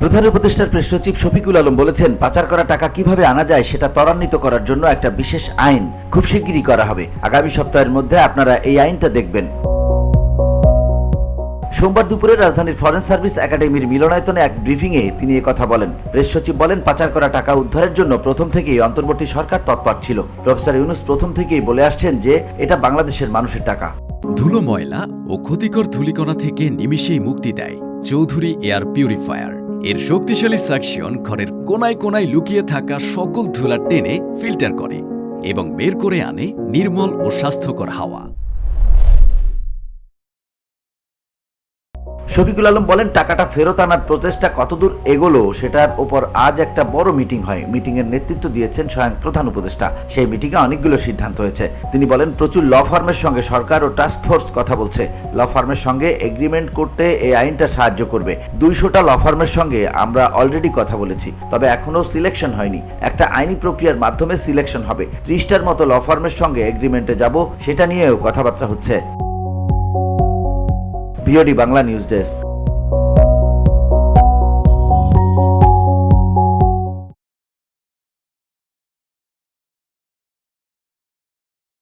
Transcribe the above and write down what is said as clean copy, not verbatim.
প্রধান উপদেষ্টার প্রেস সচিব শফিকুল আলম বলেছেন, পাচার করা টাকা কিভাবে আনা যায় সেটা ত্বরান্বিত করার জন্য একটা বিশেষ আইন খুব শিগগিরই করা হবে। আগামী সপ্তাহের মধ্যে আপনারা এই আইনটা দেখবেন। সোমবার দুপুরে রাজধানীর ফরেন সার্ভিস একাডেমির মিলনায়তনে এক ব্রিফিংয়ে তিনি কথা বলেন। প্রেস সচিব বলেন, পাচার করা টাকা উদ্ধারের জন্য প্রথম থেকেই অন্তর্বর্তী সরকার তৎপর ছিল। প্রফেসর ইউনূস প্রথম থেকেই বলে আসছেন যে এটা বাংলাদেশের মানুষের টাকা। ধুলো, ময়লা ও ক্ষতিকর ধূলিকণা থেকে নিমিষেই মুক্তি দেয় চৌধুরী এয়ার পিউরিফায়ার। এর শক্তিশালী সাকশন ঘরের কোনায় কোনায় লুকিয়ে থাকা সকল ধুলা টেনে ফিল্টার করে এবং বের করে আনে নির্মল ও স্বাস্থ্যকর হাওয়া। শফিকুল আলম বলেন, টাকাটা ফেরত আনার প্রচেষ্টা কতদূর এগোলো সেটার উপর আজ একটা বড় মিটিং হয়। মিটিং এর নেতৃত্ব দিয়েছেন স্বয়ং প্রধান উপদেষ্টা। সেই মিটিংয়ে অনেকগুলো সিদ্ধান্ত হয়েছে। তিনি বলেন, প্রচুর ল ফার্মের সঙ্গে সরকার ও টাস্ক ফোর্স কথা বলছে। ল ফার্মের সঙ্গে এগ্রিমেন্ট করতে এই আইনটা সাহায্য করবে। 200টা ল ফার্মের সঙ্গে আমরা অলরেডি কথা বলেছি, তবে এখনো সিলেকশন হয়নি। একটা আইনি প্রক্রিয়ার মাধ্যমে সিলেকশন হবে। 30টার মতো ল ফার্মের সঙ্গে এগ্রিমেন্টে যাব, সেটা নিয়েও কথাবার্তা হচ্ছে। VOD Bangla news desk.